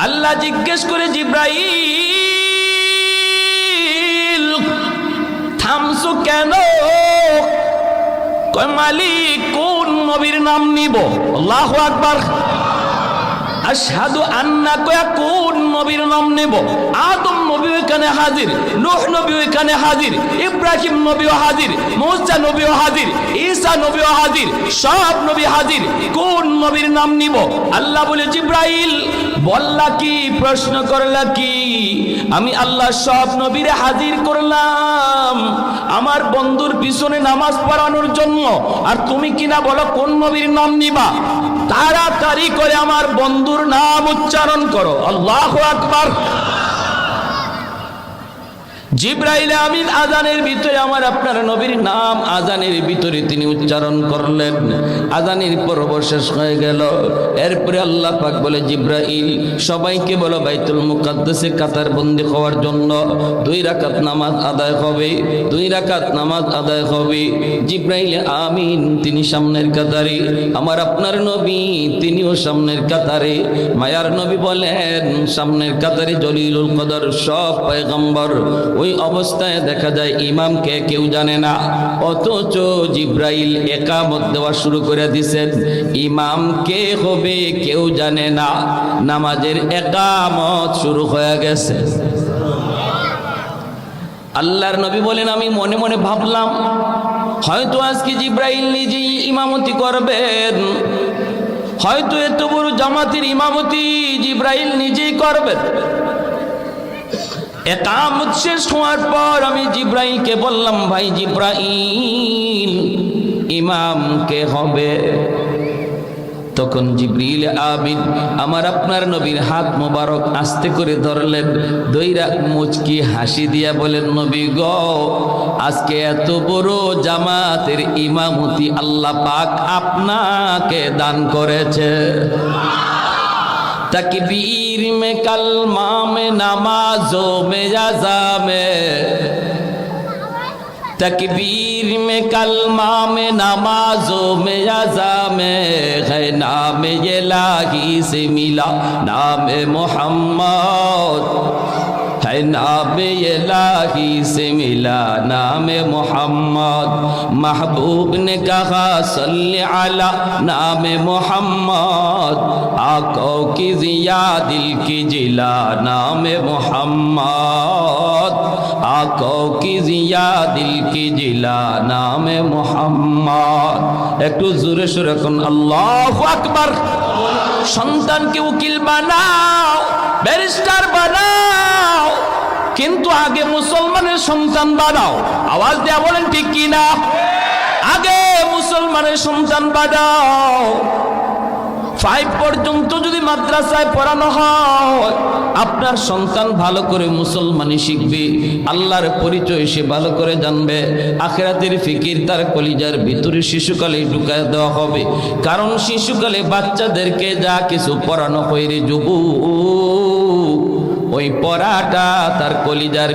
আল্লাহ জিজ্ঞেস করে জিব্রাইল থামছো কেন? কয় মালিক কোন নবীর নাম নিব? আল্লাহু আকবার। আশহাদু আন্না কয়া কোন নবীর নাম নেব? আদম নবী এখানে হাজির, নূহ নবী এখানে হাজির, ইব্রাহিম নবীও হাজির, মুসা নবীও হাজির, ঈসা নবীও হাজির, সব নবী হাজির। কোন নবীর নাম নিব? আল্লাহ বলে জিব্রাইল বললা কি, প্রশ্ন করলা কি? আমি আল্লাহ সব নবীরে হাজির করলাম আমার বন্ধুর পিছনে নামাজ পড়ানোর জন্য, আর তুমি কিনা বলো কোন নবীর নাম নিবা? তাড়াতাড়ি করে আমার বন্ধুর নাম উচ্চারণ করো। আল্লাহু আকবার। জিব্রাইল আমিন আযানের ভিতরে আমার আপনার নবীর নাম আযানের ভিতরে তিনি উচ্চারণ করলেন। আযানের পর্ব শেষ হয়ে গেল। এরপরে আল্লাহ পাক বলে জিব্রাইল সবাইকে বলো বাইতুল মুকাদ্দাসে কাতার বন্দি হওয়ার জন্য 2 রাকাত নামাজ আদায় হবে, 2 রাকাত নামাজ আদায় হবে। জিব্রাইল আমিন তিনি সামনের কাতারে, আমার আপনার নবী তিনিও সামনের কাতারে। মায়ার নবী বলেন সামনের কাতারে জলিলুল কদর সব পয়গম্বর। ওই অবস্থায় দেখা যায় ইমামকে কেউ জানে না, অথচ জিব্রাইল একামত দেওয়া শুরু করে দিয়েছেন। ইমাম কে হবে কেউ জানে না, নামাজের একামত শুরু হয়ে গেছে। আল্লাহর নবী বলেন আমি মনে মনে ভাবলাম হয়তো আজকে জিব্রাইল নিজেই ইমামতি করবেন, হয়তো এত বড় জামাতের ইমামতি জিব্রাইল নিজেই করবেন। একামত শেষ হওয়ার পর আমি জিব্রাইলকে বললাম ভাই জিব্রাইল ইমাম কে হবে? তখন জিবরিল আমিন আমার আপনার নবীর হাত মোবারক আস্তে করে ধরলেন, দইরা মুচকি হাসি দিয়া বলেন নবী গো আজকে এত বড় জামাতের ইমামতি আল্লাহ পাক আপনাকে দান করেছে। तकबीर में कलमा में नमाजों में अज़ा में, तकबीर में कलमा में नमाजों में अज़ा में है नाम इलाही से मिला नाम मोहम्मद, है नाम इलाही से मिला नाम मोहम्मद। महबूब ने कहा सल्ले अला नाम मोहम्मद, आंखों की जिया दिल की जिला नाम मोहम्मद, आंखों की जिया दिल की जिला नाम मोहम्मद। একটু জোরে সুরে কোন আল্লাহু আকবার। সন্তানকে উকিল বানাও, ব্যারিস্টার বানাও, কিন্তু আগে মুসলমানের সন্তান বানাও। আওয়াজ দেয়া বলেন ঠিক কি না? আগে মুসলমানের সন্তান বানাও। 5 পর্যন্ত যদি মাদ্রাসায় পড়ানো হয় আপনার সন্তান ভালো করে মুসলমানি শিখবে, আল্লাহর পরিচয় সে ভালো করে জানবে, আখিরাতের ফিকির তার কলিজার ভিতরে শিশুকালে ঢুকায় দেওয়া হবে। কারণ শিশুকালে বাচ্চাদেরকে যা কিছু পড়ানো হয় রে যুবক, ওই পড়াটা তার কলিজার